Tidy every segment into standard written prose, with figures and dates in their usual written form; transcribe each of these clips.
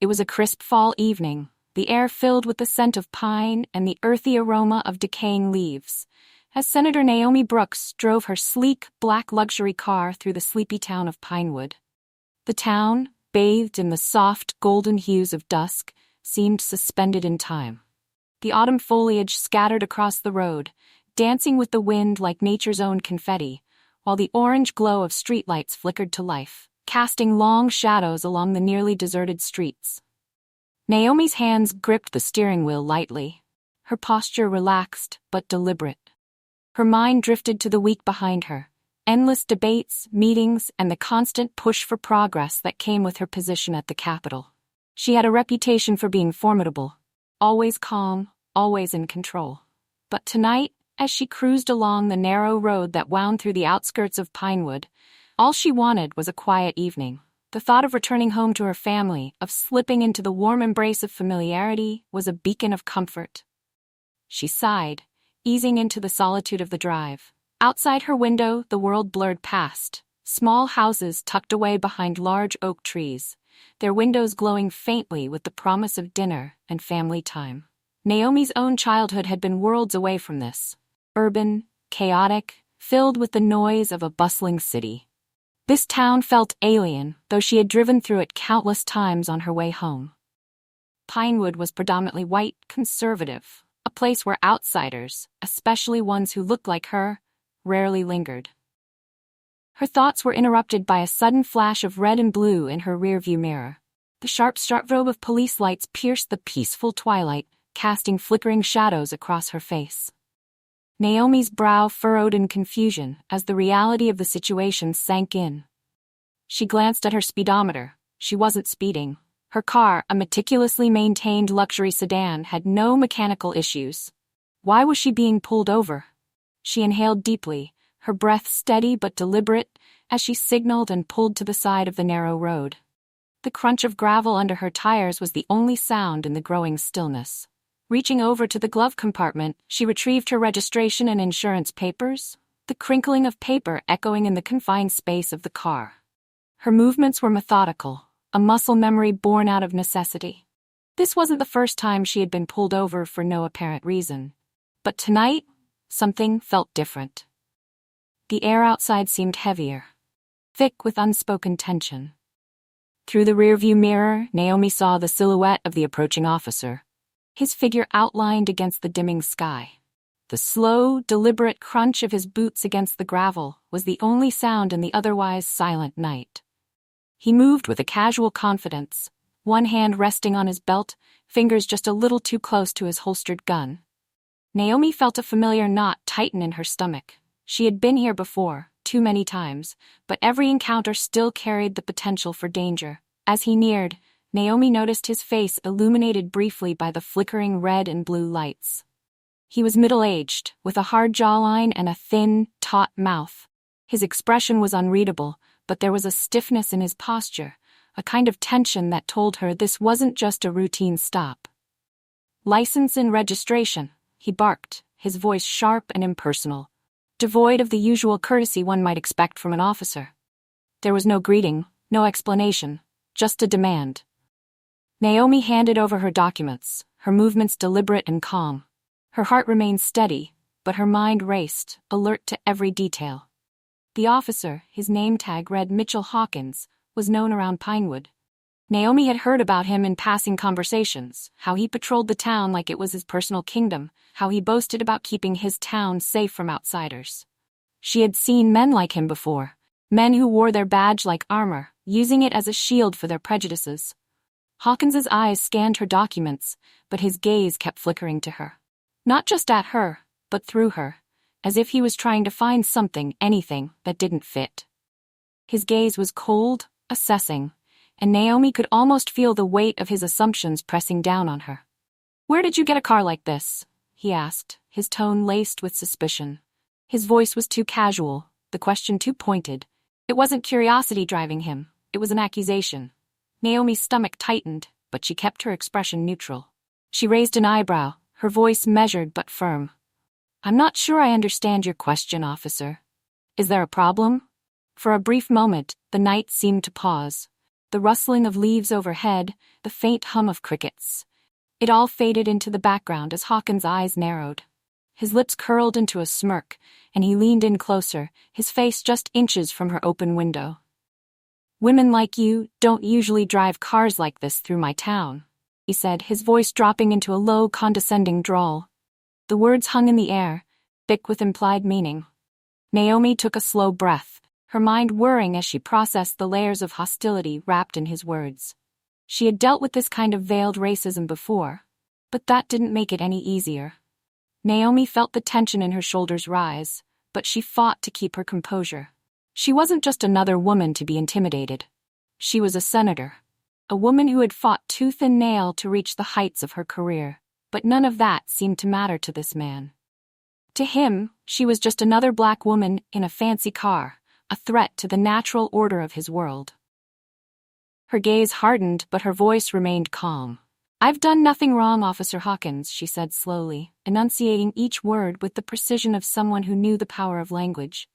It was a crisp fall evening, the air filled with the scent of pine and the earthy aroma of decaying leaves, as Senator Naomi Brooks drove her sleek, black luxury car through the sleepy town of Pinewood. The town, bathed in the soft, golden hues of dusk, seemed suspended in time. The autumn foliage scattered across the road, dancing with the wind like nature's own confetti, while the orange glow of streetlights flickered to life, casting long shadows along the nearly deserted streets. Naomi's hands gripped the steering wheel lightly, her posture relaxed but deliberate. Her mind drifted to the week behind her, endless debates, meetings, and the constant push for progress that came with her position at the Capitol. She had a reputation for being formidable, always calm, always in control. But tonight, as she cruised along the narrow road that wound through the outskirts of Pinewood, all she wanted was a quiet evening. The thought of returning home to her family, of slipping into the warm embrace of familiarity, was a beacon of comfort. She sighed, easing into the solitude of the drive. Outside her window, the world blurred past, small houses tucked away behind large oak trees, their windows glowing faintly with the promise of dinner and family time. Naomi's own childhood had been worlds away from this, urban, chaotic, filled with the noise of a bustling city. This town felt alien, though she had driven through it countless times on her way home. Pinewood was predominantly white, conservative, a place where outsiders, especially ones who looked like her, rarely lingered. Her thoughts were interrupted by a sudden flash of red and blue in her rearview mirror. The sharp strobe of police lights pierced the peaceful twilight, casting flickering shadows across her face. Naomi's brow furrowed in confusion as the reality of the situation sank in. She glanced at her speedometer. She wasn't speeding. Her car, a meticulously maintained luxury sedan, had no mechanical issues. Why was she being pulled over? She inhaled deeply, her breath steady but deliberate, as she signaled and pulled to the side of the narrow road. The crunch of gravel under her tires was the only sound in the growing stillness. Reaching over to the glove compartment, she retrieved her registration and insurance papers, the crinkling of paper echoing in the confined space of the car. Her movements were methodical, a muscle memory born out of necessity. This wasn't the first time she had been pulled over for no apparent reason. But tonight, something felt different. The air outside seemed heavier, thick with unspoken tension. Through the rearview mirror, Naomi saw the silhouette of the approaching officer, his figure outlined against the dimming sky. The slow, deliberate crunch of his boots against the gravel was the only sound in the otherwise silent night. He moved with a casual confidence, one hand resting on his belt, fingers just a little too close to his holstered gun. Naomi felt a familiar knot tighten in her stomach. She had been here before, too many times, but every encounter still carried the potential for danger. As he neared, Naomi noticed his face illuminated briefly by the flickering red and blue lights. He was middle-aged, with a hard jawline and a thin, taut mouth. His expression was unreadable, but there was a stiffness in his posture, a kind of tension that told her this wasn't just a routine stop. "License and registration," he barked, his voice sharp and impersonal, devoid of the usual courtesy one might expect from an officer. There was no greeting, no explanation, just a demand. Naomi handed over her documents, her movements deliberate and calm. Her heart remained steady, but her mind raced, alert to every detail. The officer, his name tag read Mitchell Hawkins, was known around Pinewood. Naomi had heard about him in passing conversations, how he patrolled the town like it was his personal kingdom, how he boasted about keeping his town safe from outsiders. She had seen men like him before, men who wore their badge like armor, using it as a shield for their prejudices. Hawkins's eyes scanned her documents, but his gaze kept flickering to her. Not just at her, but through her, as if he was trying to find something, anything, that didn't fit. His gaze was cold, assessing, and Naomi could almost feel the weight of his assumptions pressing down on her. "Where did you get a car like this?" he asked, his tone laced with suspicion. His voice was too casual, the question too pointed. It wasn't curiosity driving him, it was an accusation. Naomi's stomach tightened, but she kept her expression neutral. She raised an eyebrow, her voice measured but firm. "I'm not sure I understand your question, officer. Is there a problem?" For a brief moment, the night seemed to pause. The rustling of leaves overhead, the faint hum of crickets. It all faded into the background as Hawkins' eyes narrowed. His lips curled into a smirk, and he leaned in closer, his face just inches from her open window. "Women like you don't usually drive cars like this through my town," he said, his voice dropping into a low, condescending drawl. The words hung in the air, thick with implied meaning. Naomi took a slow breath, her mind whirring as she processed the layers of hostility wrapped in his words. She had dealt with this kind of veiled racism before, but that didn't make it any easier. Naomi felt the tension in her shoulders rise, but she fought to keep her composure. She wasn't just another woman to be intimidated. She was a senator, a woman who had fought tooth and nail to reach the heights of her career, but none of that seemed to matter to this man. To him, she was just another black woman in a fancy car, a threat to the natural order of his world. Her gaze hardened, but her voice remained calm. "I've done nothing wrong, Officer Hawkins," she said slowly, enunciating each word with the precision of someone who knew the power of language.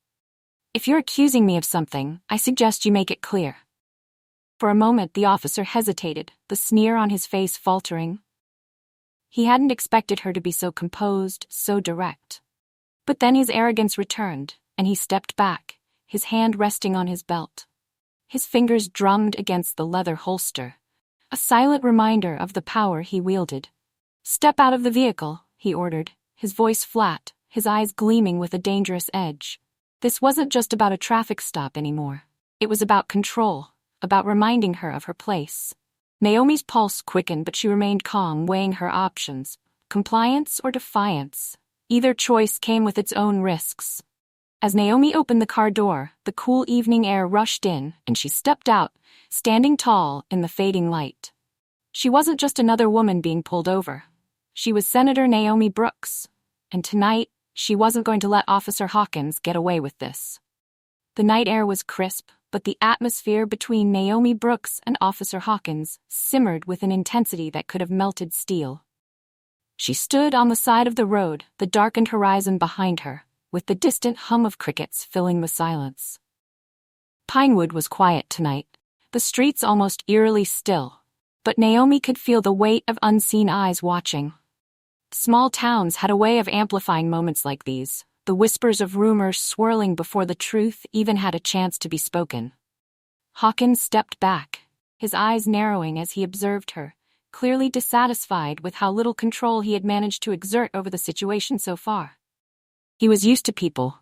"If you're accusing me of something, I suggest you make it clear." For a moment the officer hesitated, the sneer on his face faltering. He hadn't expected her to be so composed, so direct. But then his arrogance returned, and he stepped back, his hand resting on his belt. His fingers drummed against the leather holster, a silent reminder of the power he wielded. "Step out of the vehicle," he ordered, his voice flat, his eyes gleaming with a dangerous edge. This wasn't just about a traffic stop anymore. It was about control, about reminding her of her place. Naomi's pulse quickened, but she remained calm, weighing her options. Compliance or defiance? Either choice came with its own risks. As Naomi opened the car door, the cool evening air rushed in, and she stepped out, standing tall in the fading light. She wasn't just another woman being pulled over. She was Senator Naomi Brooks, and tonight, she wasn't going to let Officer Hawkins get away with this. The night air was crisp, but the atmosphere between Naomi Brooks and Officer Hawkins simmered with an intensity that could have melted steel. She stood on the side of the road, the darkened horizon behind her, with the distant hum of crickets filling the silence. Pinewood was quiet tonight, the streets almost eerily still, but Naomi could feel the weight of unseen eyes watching. Small towns had a way of amplifying moments like these, the whispers of rumor swirling before the truth even had a chance to be spoken. Hawkins stepped back, his eyes narrowing as he observed her, clearly dissatisfied with how little control he had managed to exert over the situation so far. He was used to people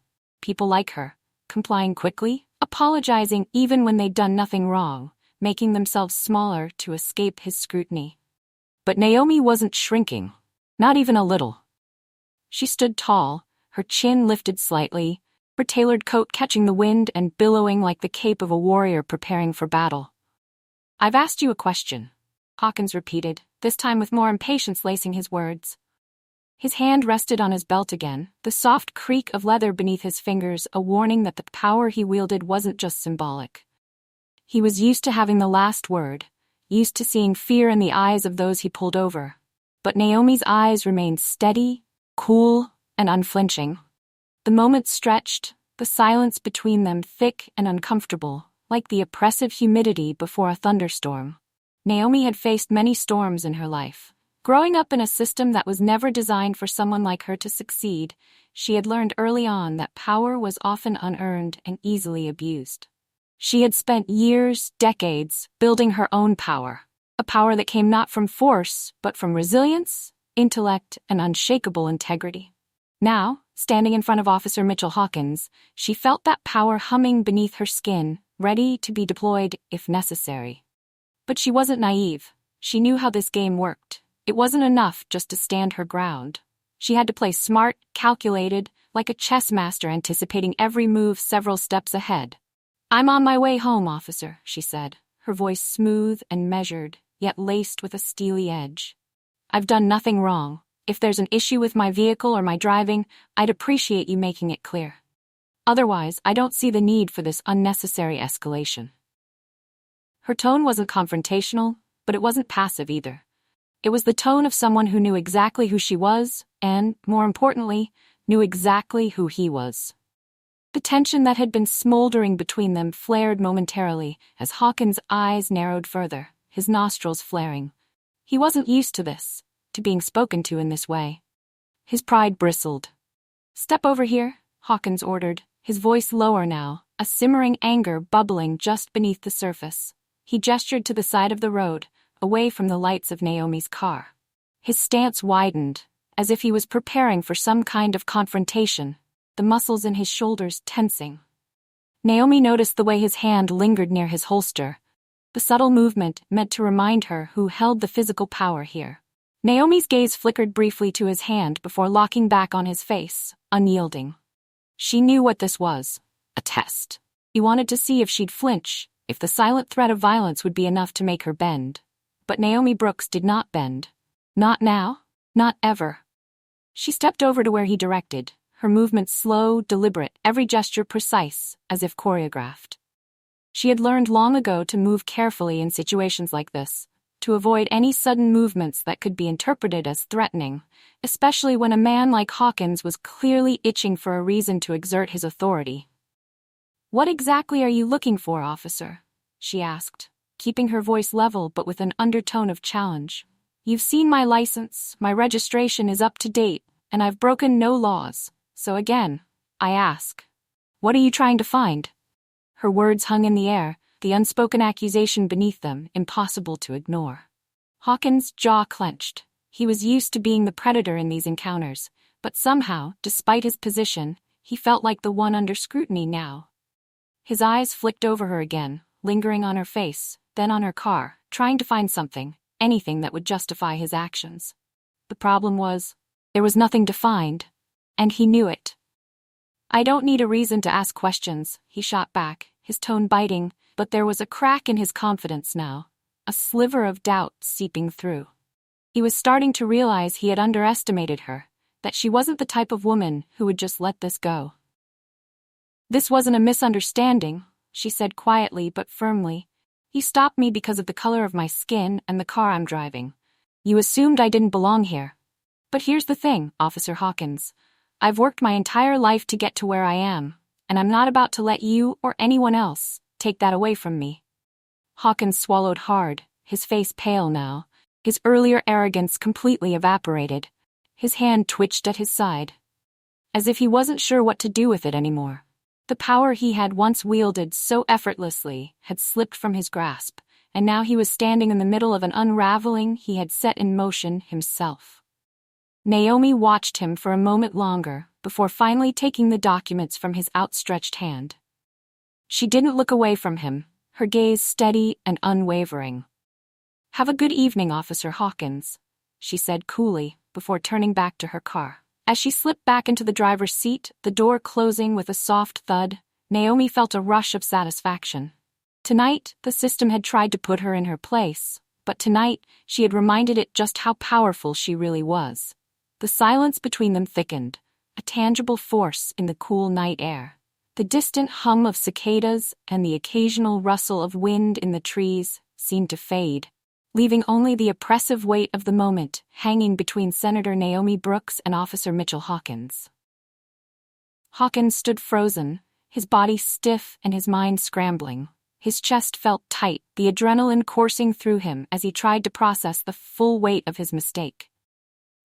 like her, complying quickly, apologizing even when they'd done nothing wrong, making themselves smaller to escape his scrutiny. But Naomi wasn't shrinking, not even a little. She stood tall, her chin lifted slightly, her tailored coat catching the wind and billowing like the cape of a warrior preparing for battle. "I've asked you a question," Hawkins repeated, this time with more impatience lacing his words. His hand rested on his belt again, the soft creak of leather beneath his fingers a warning that the power he wielded wasn't just symbolic. He was used to having the last word, used to seeing fear in the eyes of those he pulled over. But Naomi's eyes remained steady, cool, and unflinching. The moments stretched, the silence between them thick and uncomfortable, like the oppressive humidity before a thunderstorm. Naomi had faced many storms in her life. Growing up in a system that was never designed for someone like her to succeed, she had learned early on that power was often unearned and easily abused. She had spent years, decades, building her own power, a power that came not from force, but from resilience, intellect, and unshakable integrity. Now, standing in front of Officer Mitchell Hawkins, she felt that power humming beneath her skin, ready to be deployed if necessary. But she wasn't naive. She knew how this game worked. It wasn't enough just to stand her ground. She had to play smart, calculated, like a chess master anticipating every move several steps ahead. "I'm on my way home, officer," she said, her voice smooth and measured, yet laced with a steely edge. "I've done nothing wrong. If there's an issue with my vehicle or my driving, I'd appreciate you making it clear. Otherwise, I don't see the need for this unnecessary escalation." Her tone wasn't confrontational, but it wasn't passive either. It was the tone of someone who knew exactly who she was and, more importantly, knew exactly who he was. The tension that had been smoldering between them flared momentarily as Hawkins' eyes narrowed further, his nostrils flaring. He wasn't used to this, to being spoken to in this way. His pride bristled. "Step over here," Hawkins ordered, his voice lower now, a simmering anger bubbling just beneath the surface. He gestured to the side of the road, away from the lights of Naomi's car. His stance widened, as if he was preparing for some kind of confrontation, the muscles in his shoulders tensing. Naomi noticed the way his hand lingered near his holster, the subtle movement meant to remind her who held the physical power here. Naomi's gaze flickered briefly to his hand before locking back on his face, unyielding. She knew what this was, a test. He wanted to see if she'd flinch, if the silent threat of violence would be enough to make her bend. But Naomi Brooks did not bend. Not now, not ever. She stepped over to where he directed, her movements slow, deliberate, every gesture precise, as if choreographed. She had learned long ago to move carefully in situations like this, to avoid any sudden movements that could be interpreted as threatening, especially when a man like Hawkins was clearly itching for a reason to exert his authority. "What exactly are you looking for, officer?" she asked, keeping her voice level but with an undertone of challenge. "You've seen my license, my registration is up to date, and I've broken no laws, so again, I ask, what are you trying to find?" Her words hung in the air, the unspoken accusation beneath them impossible to ignore. Hawkins' jaw clenched. He was used to being the predator in these encounters, but somehow, despite his position, he felt like the one under scrutiny now. His eyes flicked over her again, lingering on her face, then on her car, trying to find something, anything that would justify his actions. The problem was, there was nothing to find, and he knew it. "I don't need a reason to ask questions," he shot back, his tone biting, but there was a crack in his confidence now, a sliver of doubt seeping through. He was starting to realize he had underestimated her, that she wasn't the type of woman who would just let this go. "This wasn't a misunderstanding," she said quietly but firmly. "You stopped me because of the color of my skin and the car I'm driving. You assumed I didn't belong here. But here's the thing, Officer Hawkins. I've worked my entire life to get to where I am, and I'm not about to let you or anyone else take that away from me." Hawkins swallowed hard, his face pale now, his earlier arrogance completely evaporated. His hand twitched at his side, as if he wasn't sure what to do with it anymore. The power he had once wielded so effortlessly had slipped from his grasp, and now he was standing in the middle of an unraveling he had set in motion himself. Naomi watched him for a moment longer before finally taking the documents from his outstretched hand. She didn't look away from him, her gaze steady and unwavering. "Have a good evening, Officer Hawkins," she said coolly before turning back to her car. As she slipped back into the driver's seat, the door closing with a soft thud, Naomi felt a rush of satisfaction. Tonight, the system had tried to put her in her place, but tonight, she had reminded it just how powerful she really was. The silence between them thickened, a tangible force in the cool night air. The distant hum of cicadas and the occasional rustle of wind in the trees seemed to fade, leaving only the oppressive weight of the moment hanging between Senator Naomi Brooks and Officer Mitchell Hawkins. Hawkins stood frozen, his body stiff and his mind scrambling. His chest felt tight, the adrenaline coursing through him as he tried to process the full weight of his mistake.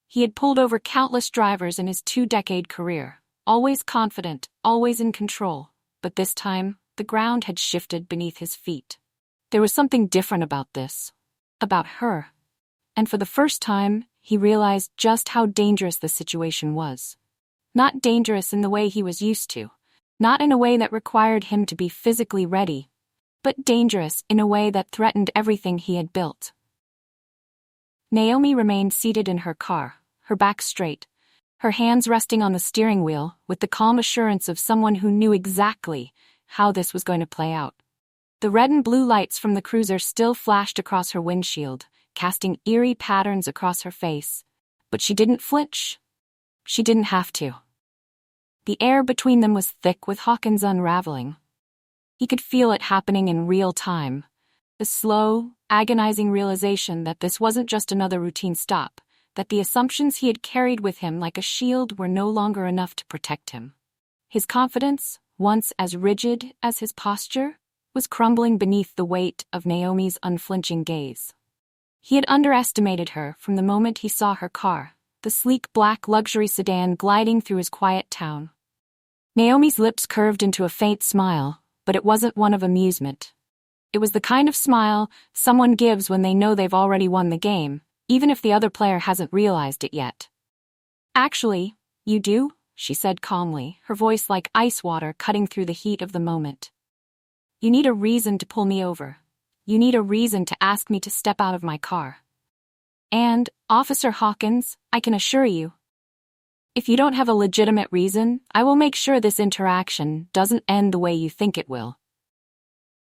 He had pulled over countless drivers in his 2-decade career, always confident, always in control, but this time, the ground had shifted beneath his feet. There was something different about this, about her, and for the first time, he realized just how dangerous the situation was. Not dangerous in the way he was used to, not in a way that required him to be physically ready, but dangerous in a way that threatened everything he had built. Naomi remained seated in her car, her back straight, her hands resting on the steering wheel with the calm assurance of someone who knew exactly how this was going to play out. The red and blue lights from the cruiser still flashed across her windshield, casting eerie patterns across her face, but she didn't flinch. She didn't have to. The air between them was thick with Hawkins' unraveling. He could feel it happening in real time, the slow, agonizing realization that this wasn't just another routine stop, that the assumptions he had carried with him like a shield were no longer enough to protect him. His confidence, once as rigid as his posture, was crumbling beneath the weight of Naomi's unflinching gaze. He had underestimated her from the moment he saw her car, the sleek black luxury sedan gliding through his quiet town. Naomi's lips curved into a faint smile, but it wasn't one of amusement. It was the kind of smile someone gives when they know they've already won the game, even if the other player hasn't realized it yet. "Actually, you do?" she said calmly, her voice like ice water cutting through the heat of the moment. "You need a reason to pull me over. You need a reason to ask me to step out of my car. And, Officer Hawkins, I can assure you, if you don't have a legitimate reason, I will make sure this interaction doesn't end the way you think it will."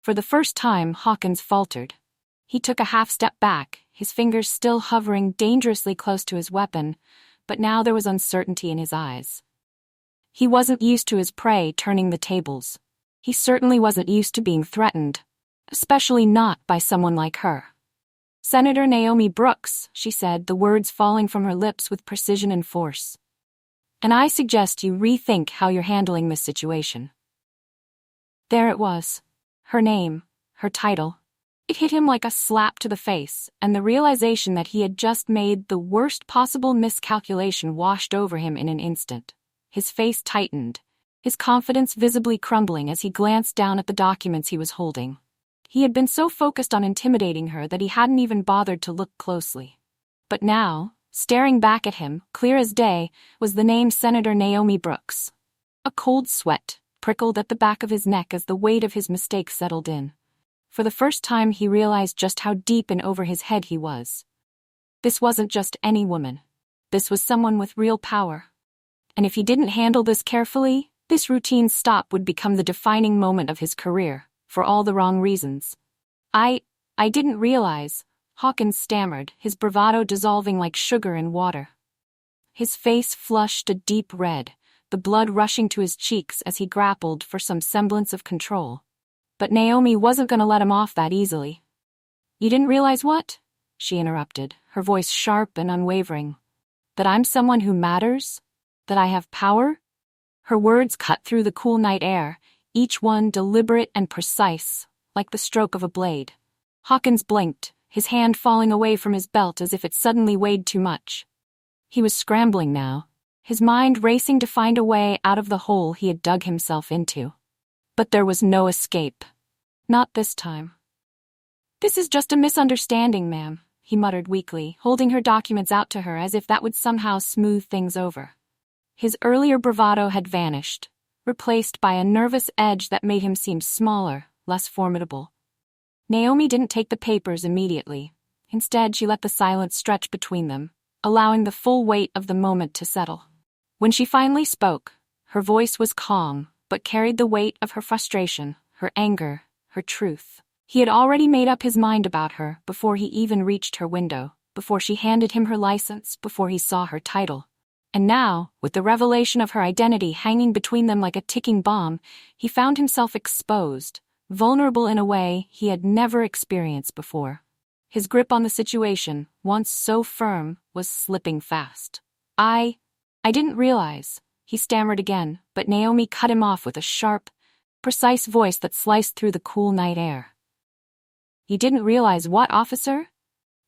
For the first time, Hawkins faltered. He took a half step back, his fingers still hovering dangerously close to his weapon, but now there was uncertainty in his eyes. He wasn't used to his prey turning the tables. He certainly wasn't used to being threatened, especially not by someone like her. "Senator Naomi Brooks," she said, the words falling from her lips with precision and force. "And I suggest you rethink how you're handling this situation." There it was. Her name, her title. It hit him like a slap to the face, and the realization that he had just made the worst possible miscalculation washed over him in an instant. His face tightened, his confidence visibly crumbling as he glanced down at the documents he was holding. He had been so focused on intimidating her that he hadn't even bothered to look closely. But now, staring back at him, clear as day, was the name Senator Naomi Brooks. A cold sweat prickled at the back of his neck as the weight of his mistake settled in. For the first time he realized just how deep and over his head he was. This wasn't just any woman. This was someone with real power. And if he didn't handle this carefully, this routine stop would become the defining moment of his career, for all the wrong reasons. I didn't realize," Hawkins stammered, his bravado dissolving like sugar in water. His face flushed a deep red, the blood rushing to his cheeks as he grappled for some semblance of control. But Naomi wasn't going to let him off that easily. "You didn't realize what?" she interrupted, her voice sharp and unwavering. "That I'm someone who matters? That I have power?" Her words cut through the cool night air, each one deliberate and precise, like the stroke of a blade. Hawkins blinked, his hand falling away from his belt as if it suddenly weighed too much. He was scrambling now, his mind racing to find a way out of the hole he had dug himself into. But there was no escape. Not this time. "This is just a misunderstanding, ma'am," he muttered weakly, holding her documents out to her as if that would somehow smooth things over. His earlier bravado had vanished, replaced by a nervous edge that made him seem smaller, less formidable. Naomi didn't take the papers immediately. Instead, she let the silence stretch between them, allowing the full weight of the moment to settle. When she finally spoke, her voice was calm, but carried the weight of her frustration, her anger, her truth. He had already made up his mind about her before he even reached her window, before she handed him her license, before he saw her title. And now, with the revelation of her identity hanging between them like a ticking bomb, he found himself exposed, vulnerable in a way he had never experienced before. His grip on the situation, once so firm, was slipping fast. I didn't realize," he stammered again, but Naomi cut him off with a sharp, precise voice that sliced through the cool night air. "You didn't realize what, officer?"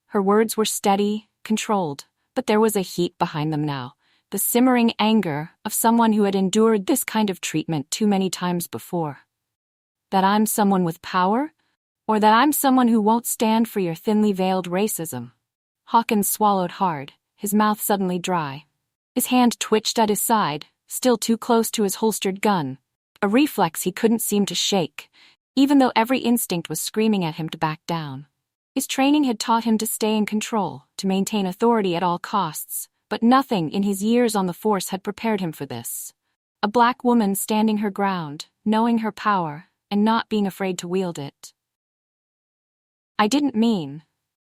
Her words were steady, controlled, but there was a heat behind them now, the simmering anger of someone who had endured this kind of treatment too many times before. "That I'm someone with power? Or that I'm someone who won't stand for your thinly veiled racism?" Hawkins swallowed hard, his mouth suddenly dry. His hand twitched at his side, still too close to his holstered gun, a reflex he couldn't seem to shake, even though every instinct was screaming at him to back down. His training had taught him to stay in control, to maintain authority at all costs, but nothing in his years on the force had prepared him for this. A black woman standing her ground, knowing her power, and not being afraid to wield it. "I didn't mean,"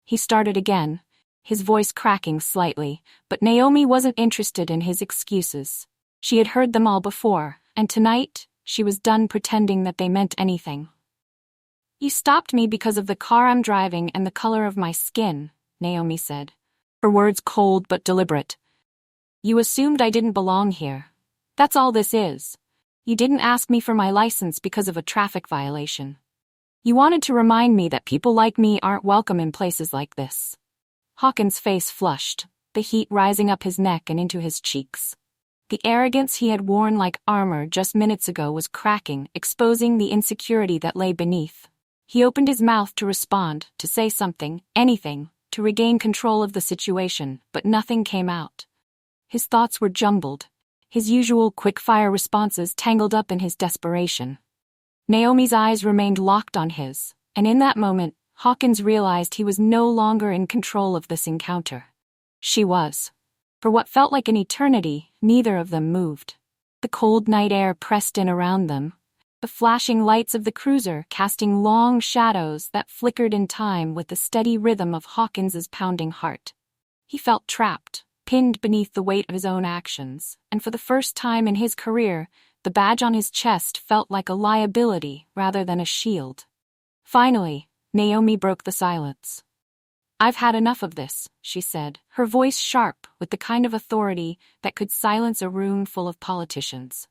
he started again, his voice cracking slightly, but Naomi wasn't interested in his excuses. She had heard them all before, and tonight, she was done pretending that they meant anything. "You stopped me because of the car I'm driving and the color of my skin," Naomi said, her words cold but deliberate. "You assumed I didn't belong here. That's all this is. You didn't ask me for my license because of a traffic violation. You wanted to remind me that people like me aren't welcome in places like this." Hawkins' face flushed, the heat rising up his neck and into his cheeks. The arrogance he had worn like armor just minutes ago was cracking, exposing the insecurity that lay beneath. He opened his mouth to respond, to say something, anything, to regain control of the situation, but nothing came out. His thoughts were jumbled, his usual quick-fire responses tangled up in his desperation. Naomi's eyes remained locked on his, and in that moment, Hawkins realized he was no longer in control of this encounter. She was. For what felt like an eternity, neither of them moved. The cold night air pressed in around them, the flashing lights of the cruiser casting long shadows that flickered in time with the steady rhythm of Hawkins's pounding heart. He felt trapped, pinned beneath the weight of his own actions, and for the first time in his career, the badge on his chest felt like a liability rather than a shield. Finally, Naomi broke the silence. "I've had enough of this," she said, her voice sharp with the kind of authority that could silence a room full of politicians.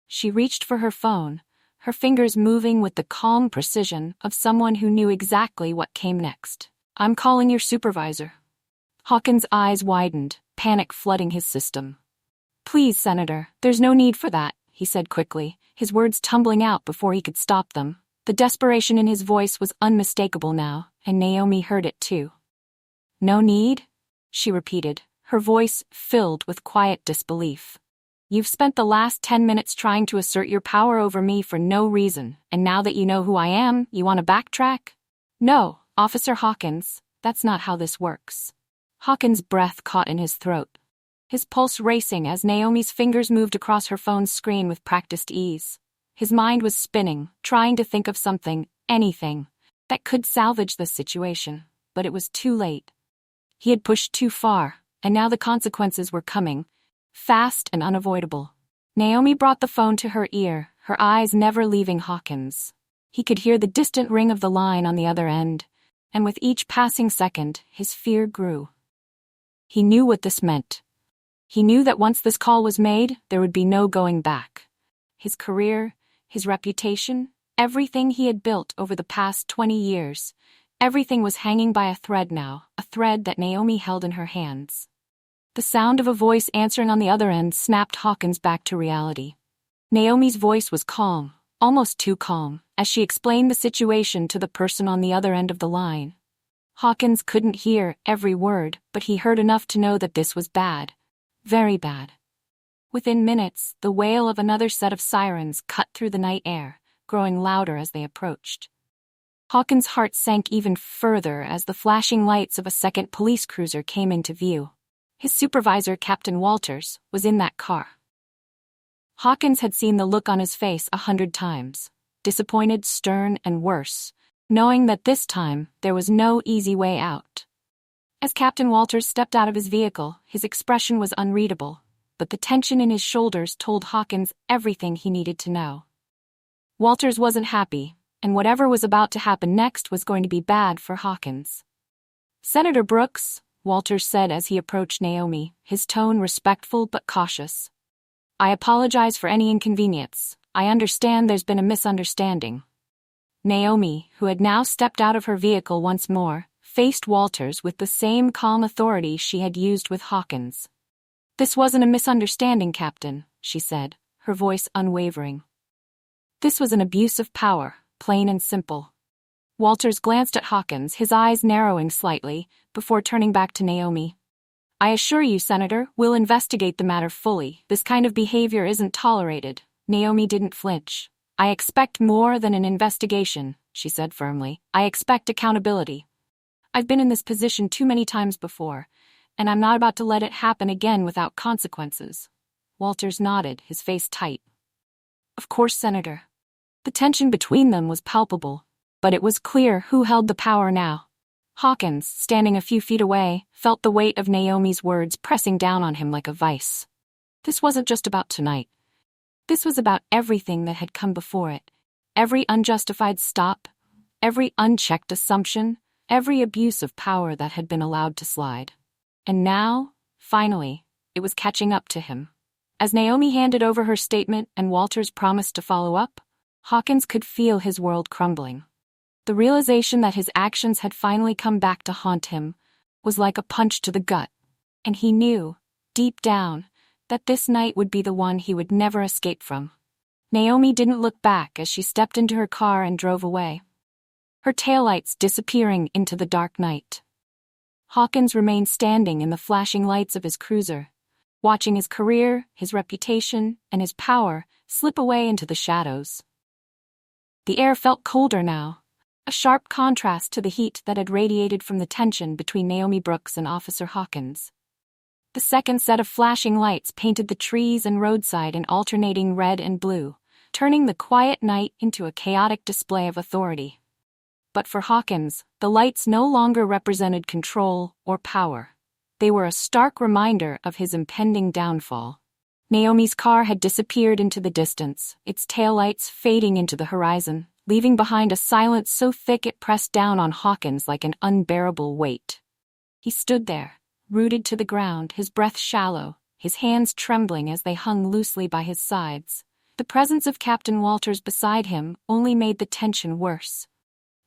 She reached for her phone, her fingers moving with the calm precision of someone who knew exactly what came next. "I'm calling your supervisor." Hawkins' eyes widened, panic flooding his system. "Please, Senator, there's no need for that," he said quickly, his words tumbling out before he could stop them. The desperation in his voice was unmistakable now, and Naomi heard it too. "No need?" she repeated, her voice filled with quiet disbelief. "You've spent the last 10 minutes trying to assert your power over me for no reason, and now that you know who I am, you want to backtrack?" "No, Officer Hawkins, that's not how this works." Hawkins' breath caught in his throat, his pulse racing as Naomi's fingers moved across her phone's screen with practiced ease. His mind was spinning, trying to think of something, anything, that could salvage the situation, but it was too late. He had pushed too far, and now the consequences were coming, fast and unavoidable. Naomi brought the phone to her ear, her eyes never leaving Hawkins. He could hear the distant ring of the line on the other end, and with each passing second, his fear grew. He knew what this meant. He knew that once this call was made, there would be no going back. His career, his reputation, everything he had built over the past 20 years, everything was hanging by a thread now, a thread that Naomi held in her hands. The sound of a voice answering on the other end snapped Hawkins back to reality. Naomi's voice was calm, almost too calm, as she explained the situation to the person on the other end of the line. Hawkins couldn't hear every word, but he heard enough to know that this was bad. Very bad. Within minutes, the wail of another set of sirens cut through the night air, growing louder as they approached. Hawkins' heart sank even further as the flashing lights of a second police cruiser came into view. His supervisor, Captain Walters, was in that car. Hawkins had seen the look on his face 100 times, disappointed, stern, and worse, knowing that this time there was no easy way out. As Captain Walters stepped out of his vehicle, his expression was unreadable, but the tension in his shoulders told Hawkins everything he needed to know. Walters wasn't happy, and whatever was about to happen next was going to be bad for Hawkins. "Senator Brooks," Walters said as he approached Naomi, his tone respectful but cautious. "I apologize for any inconvenience. I understand there's been a misunderstanding." Naomi, who had now stepped out of her vehicle once more, faced Walters with the same calm authority she had used with Hawkins. "This wasn't a misunderstanding, Captain," she said, her voice unwavering. "This was an abuse of power, plain and simple." Walters glanced at Hawkins, his eyes narrowing slightly, before turning back to Naomi. "I assure you, Senator, we'll investigate the matter fully. This kind of behavior isn't tolerated." Naomi didn't flinch. "I expect more than an investigation," she said firmly. "I expect accountability. I've been in this position too many times before, and I'm not about to let it happen again without consequences." Walters nodded, his face tight. "Of course, Senator." The tension between them was palpable, but it was clear who held the power now. Hawkins, standing a few feet away, felt the weight of Naomi's words pressing down on him like a vice. This wasn't just about tonight. This was about everything that had come before it. Every unjustified stop, every unchecked assumption, every abuse of power that had been allowed to slide. And now, finally, it was catching up to him. As Naomi handed over her statement and Walters promised to follow up, Hawkins could feel his world crumbling. The realization that his actions had finally come back to haunt him was like a punch to the gut, and he knew, deep down, that this night would be the one he would never escape from. Naomi didn't look back as she stepped into her car and drove away, her taillights disappearing into the dark night. Hawkins remained standing in the flashing lights of his cruiser, watching his career, his reputation, and his power slip away into the shadows. The air felt colder now, a sharp contrast to the heat that had radiated from the tension between Naomi Brooks and Officer Hawkins. The second set of flashing lights painted the trees and roadside in alternating red and blue, turning the quiet night into a chaotic display of authority. But for Hawkins, the lights no longer represented control or power. They were a stark reminder of his impending downfall. Naomi's car had disappeared into the distance, its taillights fading into the horizon, leaving behind a silence so thick it pressed down on Hawkins like an unbearable weight. He stood there, rooted to the ground, his breath shallow, his hands trembling as they hung loosely by his sides. The presence of Captain Walters beside him only made the tension worse.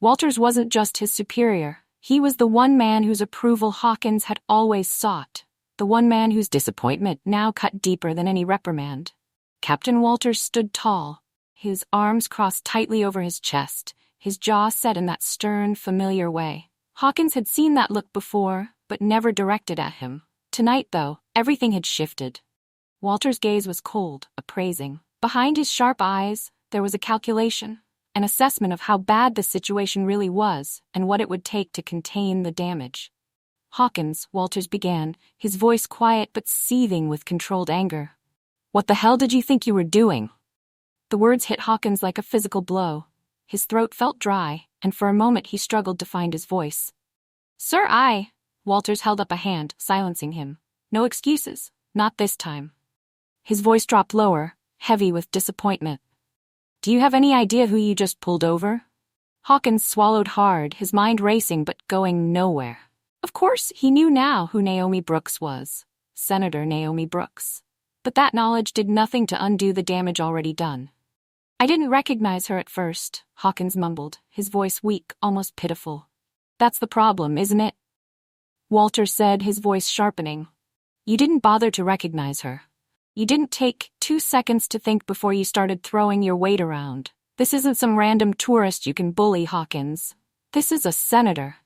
Walters wasn't just his superior, he was the one man whose approval Hawkins had always sought, the one man whose disappointment now cut deeper than any reprimand. Captain Walters stood tall, his arms crossed tightly over his chest, his jaw set in that stern, familiar way. Hawkins had seen that look before, but never directed at him. Tonight, though, everything had shifted. Walter's gaze was cold, appraising. Behind his sharp eyes, there was a calculation, an assessment of how bad the situation really was and what it would take to contain the damage. "Hawkins," Walters began, his voice quiet but seething with controlled anger. "What the hell did you think you were doing?" The words hit Hawkins like a physical blow. His throat felt dry, and for a moment he struggled to find his voice. "Sir, Walters held up a hand, silencing him. "No excuses, not this time." His voice dropped lower, heavy with disappointment. "Do you have any idea who you just pulled over?" Hawkins swallowed hard, his mind racing but going nowhere. Of course, he knew now who Naomi Brooks was. Senator Naomi Brooks. But that knowledge did nothing to undo the damage already done. "I didn't recognize her at first," Hawkins mumbled, his voice weak, almost pitiful. "That's the problem, isn't it?" Walter said, his voice sharpening. "You didn't bother to recognize her. You didn't take 2 seconds to think before you started throwing your weight around. This isn't some random tourist you can bully, Hawkins. This is a senator.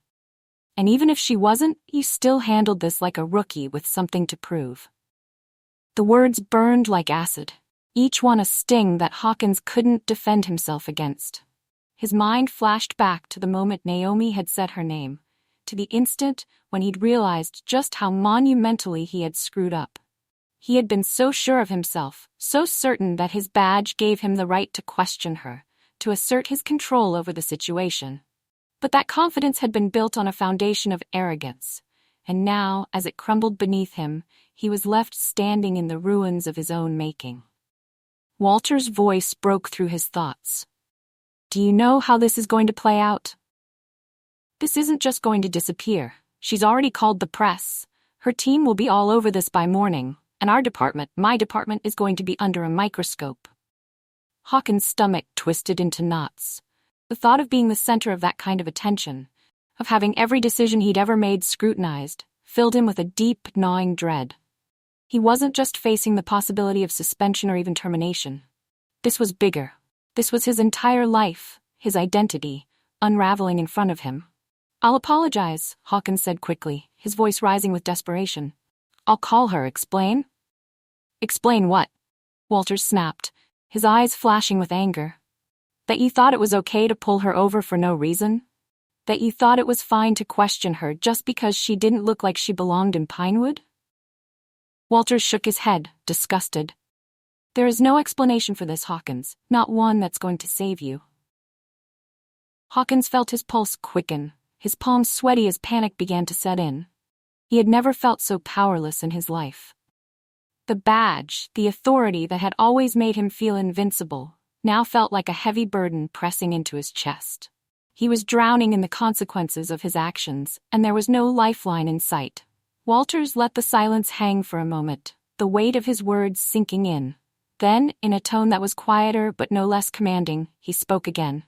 And even if she wasn't, you still handled this like a rookie with something to prove." The words burned like acid, each one a sting that Hawkins couldn't defend himself against. His mind flashed back to the moment Naomi had said her name, to the instant when he'd realized just how monumentally he had screwed up. He had been so sure of himself, so certain that his badge gave him the right to question her, to assert his control over the situation. But that confidence had been built on a foundation of arrogance, and now, as it crumbled beneath him, he was left standing in the ruins of his own making. Walter's voice broke through his thoughts. "Do you know how this is going to play out? This isn't just going to disappear. She's already called the press. Her team will be all over this by morning, and our department, my department, is going to be under a microscope." Hawkins' stomach twisted into knots. The thought of being the center of that kind of attention, of having every decision he'd ever made scrutinized, filled him with a deep, gnawing dread. He wasn't just facing the possibility of suspension or even termination. This was bigger. This was his entire life, his identity, unraveling in front of him. "I'll apologize," Hawkins said quickly, his voice rising with desperation. "I'll call her, explain?" "Explain what?" Walters snapped, his eyes flashing with anger. "That you thought it was okay to pull her over for no reason? That you thought it was fine to question her just because she didn't look like she belonged in Pinewood?" Walters shook his head, disgusted. "There is no explanation for this, Hawkins, not one that's going to save you." Hawkins felt his pulse quicken, his palms sweaty as panic began to set in. He had never felt so powerless in his life. The badge, the authority that had always made him feel invincible, now felt like a heavy burden pressing into his chest. He was drowning in the consequences of his actions, and there was no lifeline in sight. Walters let the silence hang for a moment, the weight of his words sinking in. Then, in a tone that was quieter but no less commanding, he spoke again.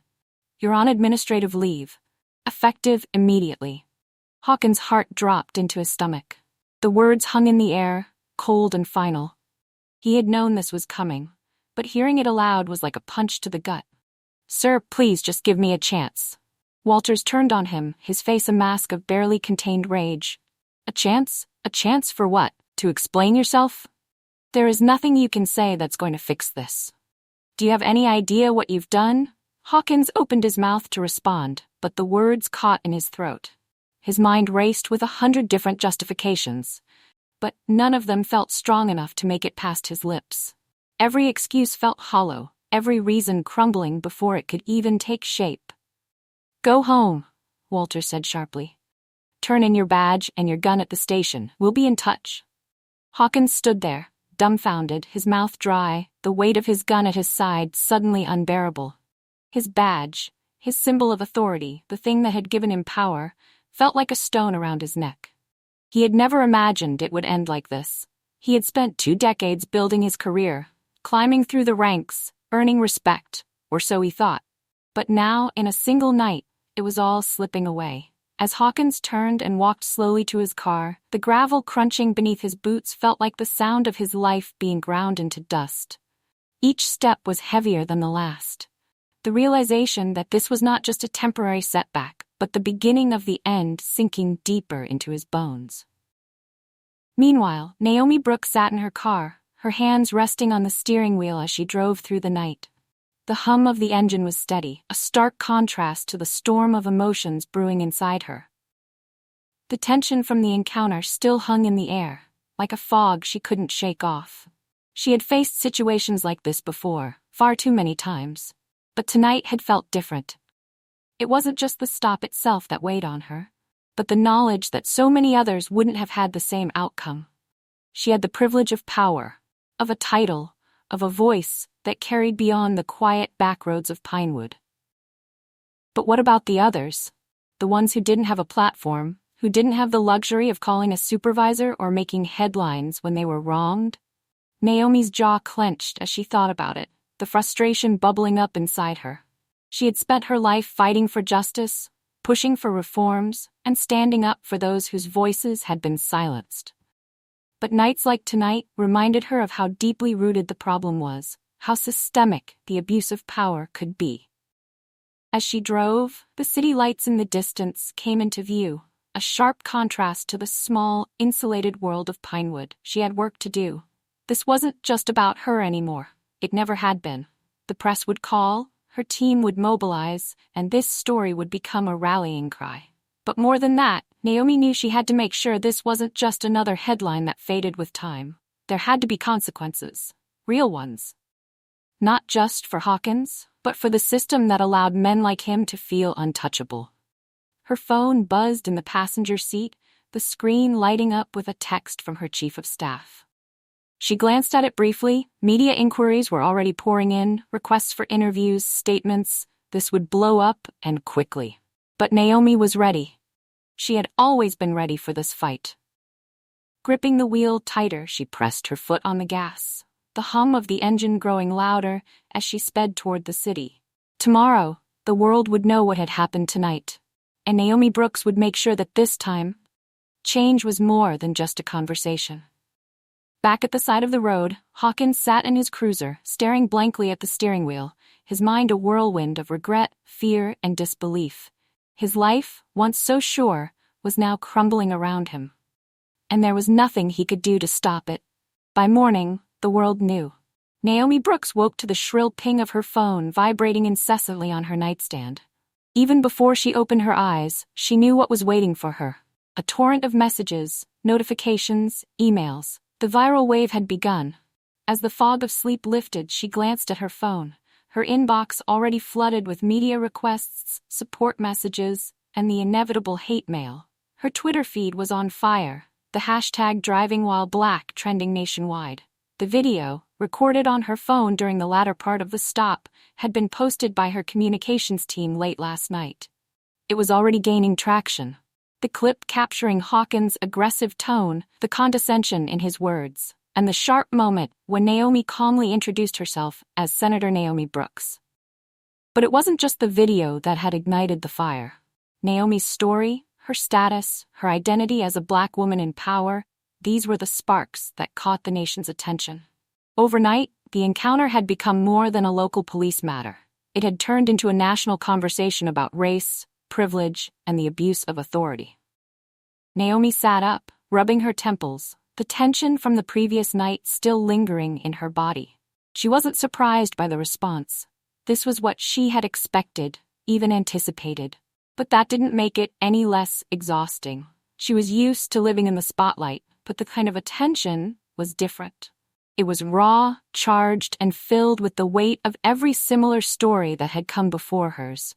"You're on administrative leave. Effective immediately." Hawkins' heart dropped into his stomach. The words hung in the air, cold and final. He had known this was coming, but hearing it aloud was like a punch to the gut. "Sir, please just give me a chance." Walters turned on him, his face a mask of barely contained rage. "A chance? A chance for what? To explain yourself? There is nothing you can say that's going to fix this. Do you have any idea what you've done?" Hawkins opened his mouth to respond, but the words caught in his throat. His mind raced with 100 different justifications, but none of them felt strong enough to make it past his lips. Every excuse felt hollow, every reason crumbling before it could even take shape. "Go home," Walter said sharply. "Turn in your badge and your gun at the station. We'll be in touch." Hawkins stood there, dumbfounded, his mouth dry, the weight of his gun at his side suddenly unbearable. His badge, his symbol of authority, the thing that had given him power, felt like a stone around his neck. He had never imagined it would end like this. He had spent 2 decades building his career, climbing through the ranks, earning respect, or so he thought. But now, in a single night, it was all slipping away. As Hawkins turned and walked slowly to his car, the gravel crunching beneath his boots felt like the sound of his life being ground into dust. Each step was heavier than the last. The realization that this was not just a temporary setback, but the beginning of the end sinking deeper into his bones. Meanwhile, Naomi Brooks sat in her car, her hands resting on the steering wheel as she drove through the night. The hum of the engine was steady, a stark contrast to the storm of emotions brewing inside her. The tension from the encounter still hung in the air, like a fog she couldn't shake off. She had faced situations like this before, far too many times. But tonight had felt different. It wasn't just the stop itself that weighed on her, but the knowledge that so many others wouldn't have had the same outcome. She had the privilege of power, of a title, of a voice that carried beyond the quiet backroads of Pinewood. But what about the others? The ones who didn't have a platform, who didn't have the luxury of calling a supervisor or making headlines when they were wronged? Naomi's jaw clenched as she thought about it, the frustration bubbling up inside her. She had spent her life fighting for justice, pushing for reforms, and standing up for those whose voices had been silenced. But nights like tonight reminded her of how deeply rooted the problem was, how systemic the abuse of power could be. As she drove, the city lights in the distance came into view, a sharp contrast to the small, insulated world of Pinewood. She had work to do. This wasn't just about her anymore. It never had been. The press would call, her team would mobilize, and this story would become a rallying cry. But more than that, Naomi knew she had to make sure this wasn't just another headline that faded with time. There had to be consequences. Real ones. Not just for Hawkins, but for the system that allowed men like him to feel untouchable. Her phone buzzed in the passenger seat, the screen lighting up with a text from her chief of staff. She glanced at it briefly. Media inquiries were already pouring in, requests for interviews, statements. This would blow up, and quickly. But Naomi was ready. She had always been ready for this fight. Gripping the wheel tighter, she pressed her foot on the gas, the hum of the engine growing louder as she sped toward the city. Tomorrow, the world would know what had happened tonight, and Naomi Brooks would make sure that this time, change was more than just a conversation. Back at the side of the road, Hawkins sat in his cruiser, staring blankly at the steering wheel, his mind a whirlwind of regret, fear, and disbelief. His life, once so sure, was now crumbling around him. And there was nothing he could do to stop it. By morning, the world knew. Naomi Brooks woke to the shrill ping of her phone vibrating incessantly on her nightstand. Even before she opened her eyes, she knew what was waiting for her. A torrent of messages, notifications, emails. The viral wave had begun. As the fog of sleep lifted, she glanced at her phone, her inbox already flooded with media requests, support messages, and the inevitable hate mail. Her Twitter feed was on fire, the hashtag #DrivingWhileBlack trending nationwide. The video, recorded on her phone during the latter part of the stop, had been posted by her communications team late last night. It was already gaining traction. The clip capturing Hawkins' aggressive tone, the condescension in his words. and the sharp moment when Naomi calmly introduced herself as Senator Naomi Brooks. But it wasn't just the video that had ignited the fire. Naomi's story, her status, her identity as a Black woman in power, these were the sparks that caught the nation's attention. Overnight, the encounter had become more than a local police matter. It had turned into a national conversation about race, privilege, and the abuse of authority. Naomi sat up, rubbing her temples, the tension from the previous night still lingering in her body. She wasn't surprised by the response. This was what she had expected, even anticipated. But that didn't make it any less exhausting. She was used to living in the spotlight, but the kind of attention was different. It was raw, charged, and filled with the weight of every similar story that had come before hers.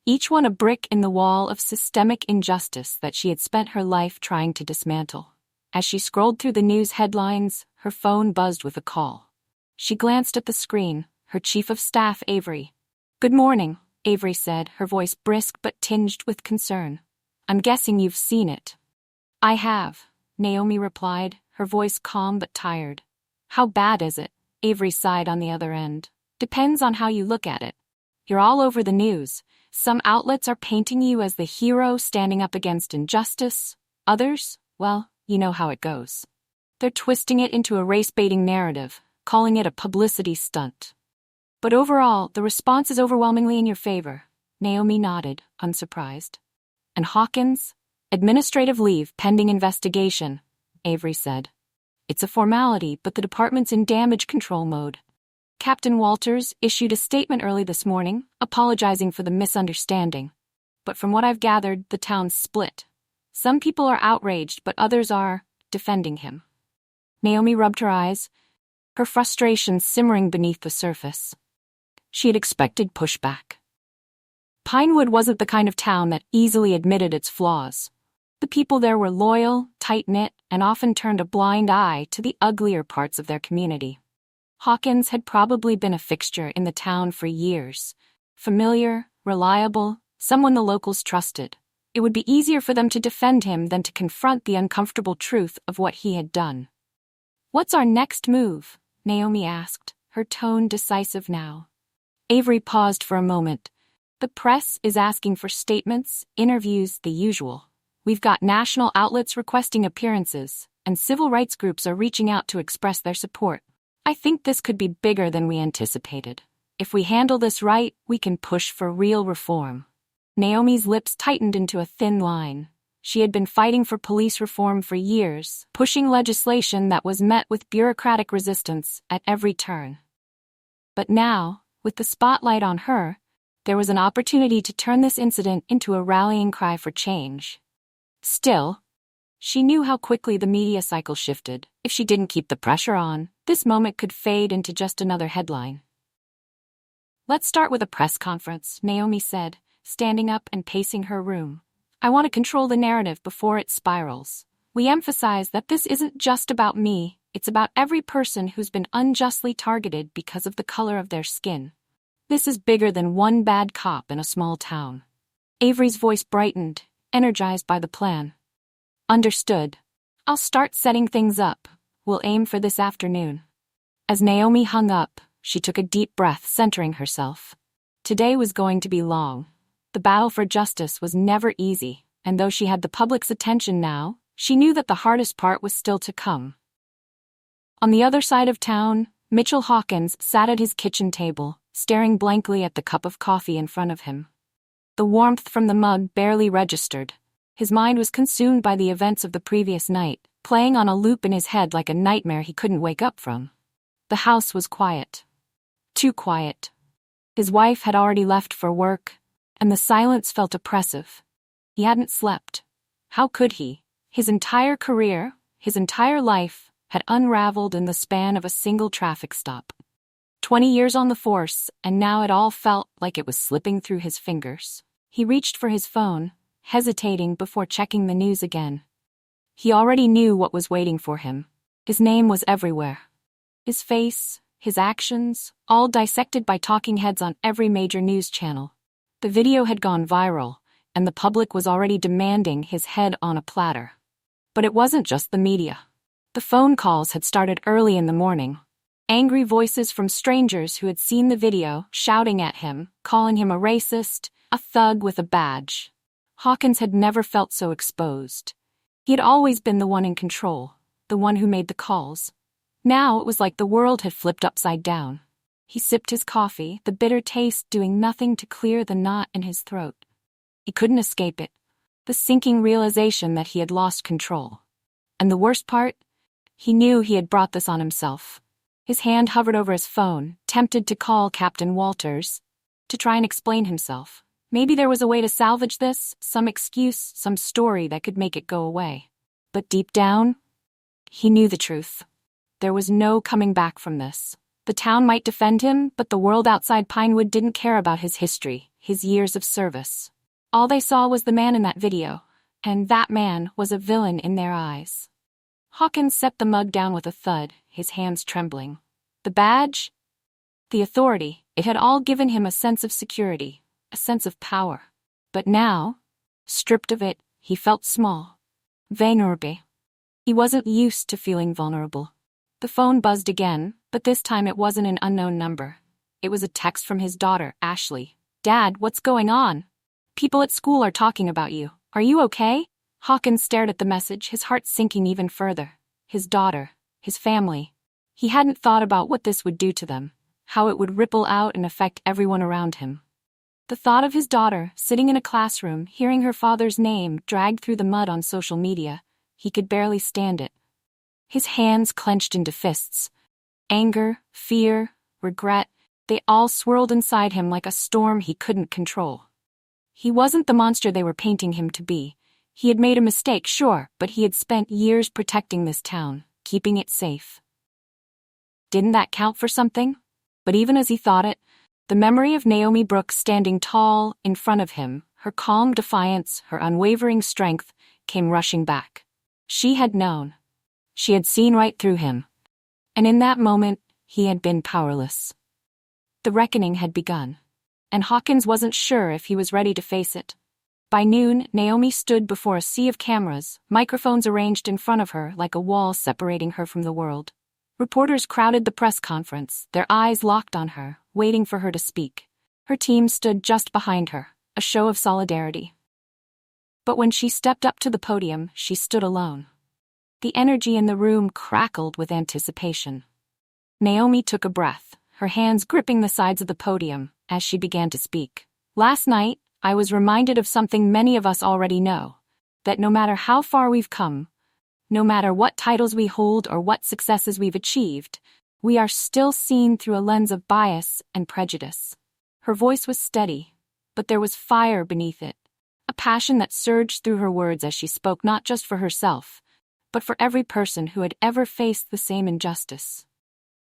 Each one a brick in the wall of systemic injustice that she had spent her life trying to dismantle. As she scrolled through the news headlines, her phone buzzed with a call. She glanced at the screen, her chief of staff, Avery. "Good morning," Avery said, her voice brisk but tinged with concern. "I'm guessing you've seen it." "I have," Naomi replied, her voice calm but tired. "How bad is it?" Avery sighed on the other end. "Depends on how you look at it. You're all over the news. Some outlets are painting you as the hero standing up against injustice. Others, well, you know how it goes. They're twisting it into a race-baiting narrative, calling it a publicity stunt. But overall, the response is overwhelmingly in your favor." Naomi nodded, unsurprised. "And Hawkins? Administrative leave pending investigation," Avery said. "It's a formality, but the department's in damage control mode. Captain Walters issued a statement early this morning, apologizing for the misunderstanding. But from what I've gathered, the town's split. Some people are outraged, but others are defending him." Naomi rubbed her eyes, her frustration simmering beneath the surface. She had expected pushback. Pinewood wasn't the kind of town that easily admitted its flaws. The people there were loyal, tight-knit, and often turned a blind eye to the uglier parts of their community. Hawkins had probably been a fixture in the town for years. Familiar, reliable, someone the locals trusted. It would be easier for them to defend him than to confront the uncomfortable truth of what he had done. "What's our next move?" Naomi asked, her tone decisive now. Avery paused for a moment. "The press is asking for statements, interviews, the usual. We've got national outlets requesting appearances, and civil rights groups are reaching out to express their support. I think this could be bigger than we anticipated. If we handle this right, we can push for real reform." Naomi's lips tightened into a thin line. She had been fighting for police reform for years, pushing legislation that was met with bureaucratic resistance at every turn. But now, with the spotlight on her, there was an opportunity to turn this incident into a rallying cry for change. Still, she knew how quickly the media cycle shifted. If she didn't keep the pressure on, this moment could fade into just another headline. "Let's start with a press conference," Naomi said, standing up and pacing her room. "I want to control the narrative before it spirals. We emphasize that this isn't just about me, it's about every person who's been unjustly targeted because of the color of their skin. This is bigger than one bad cop in a small town." Avery's voice brightened, energized by the plan. "Understood. I'll start setting things up. We'll aim for this afternoon." As Naomi hung up, she took a deep breath, centering herself. Today was going to be long. The battle for justice was never easy, and though she had the public's attention now, she knew that the hardest part was still to come. On the other side of town, Mitchell Hawkins sat at his kitchen table, staring blankly at the cup of coffee in front of him. The warmth from the mug barely registered. His mind was consumed by the events of the previous night, playing on a loop in his head like a nightmare he couldn't wake up from. The house was quiet. Too quiet. His wife had already left for work, and the silence felt oppressive. He hadn't slept. How could he? His entire career, his entire life, had unraveled in the span of a single traffic stop. 20 years on the force, and now it all felt like it was slipping through his fingers. He reached for his phone, hesitating before checking the news again. He already knew what was waiting for him. His name was everywhere. His face, his actions, all dissected by talking heads on every major news channel. The video had gone viral, and the public was already demanding his head on a platter. But it wasn't just the media. The phone calls had started early in the morning. Angry voices from strangers who had seen the video shouting at him, calling him a racist, a thug with a badge. Hawkins had never felt so exposed. He had always been the one in control, the one who made the calls. Now it was like the world had flipped upside down. He sipped his coffee, the bitter taste doing nothing to clear the knot in his throat. He couldn't escape it. The sinking realization that he had lost control. And the worst part? He knew he had brought this on himself. His hand hovered over his phone, tempted to call Captain Walters, to try and explain himself. Maybe there was a way to salvage this, some excuse, some story that could make it go away. But deep down, he knew the truth. There was no coming back from this. The town might defend him, but the world outside Pinewood didn't care about his history, his years of service. All they saw was the man in that video, and that man was a villain in their eyes. Hawkins set the mug down with a thud, his hands trembling. The badge? The authority, it had all given him a sense of security, a sense of power. But now, stripped of it, he felt small, vulnerable. He wasn't used to feeling vulnerable. The phone buzzed again, but this time it wasn't an unknown number. It was a text from his daughter, Ashley. "Dad, what's going on? People at school are talking about you. Are you okay?" Hawkins stared at the message, his heart sinking even further. His daughter, his family. He hadn't thought about what this would do to them, how it would ripple out and affect everyone around him. The thought of his daughter, sitting in a classroom, hearing her father's name dragged through the mud on social media, he could barely stand it. His hands clenched into fists. Anger, fear, regret, they all swirled inside him like a storm he couldn't control. He wasn't the monster they were painting him to be. He had made a mistake, sure, but he had spent years protecting this town, keeping it safe. Didn't that count for something? But even as he thought it, the memory of Naomi Brooks standing tall in front of him, her calm defiance, her unwavering strength, came rushing back. She had known. She had seen right through him. And in that moment, he had been powerless. The reckoning had begun. And Hawkins wasn't sure if he was ready to face it. By noon, Naomi stood before a sea of cameras, microphones arranged in front of her like a wall separating her from the world. Reporters crowded the press conference, their eyes locked on her, waiting for her to speak. Her team stood just behind her, a show of solidarity. But when she stepped up to the podium, she stood alone. The energy in the room crackled with anticipation. Naomi took a breath, her hands gripping the sides of the podium, as she began to speak. "Last night, I was reminded of something many of us already know, that no matter how far we've come, no matter what titles we hold or what successes we've achieved, we are still seen through a lens of bias and prejudice." Her voice was steady, but there was fire beneath it, a passion that surged through her words as she spoke not just for herself, but for every person who had ever faced the same injustice.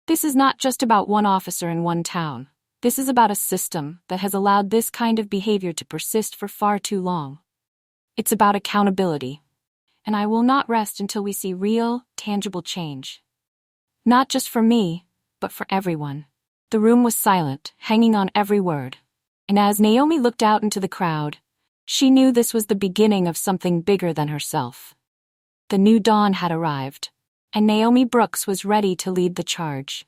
This is not just about one officer in one town. This is about a system that has allowed this kind of behavior to persist for far too long. It's about accountability. And I will not rest until we see real, tangible change. Not just for me, but for everyone. The room was silent, hanging on every word. And as Naomi looked out into the crowd, she knew this was the beginning of something bigger than herself. The new dawn had arrived, and Naomi Brooks was ready to lead the charge.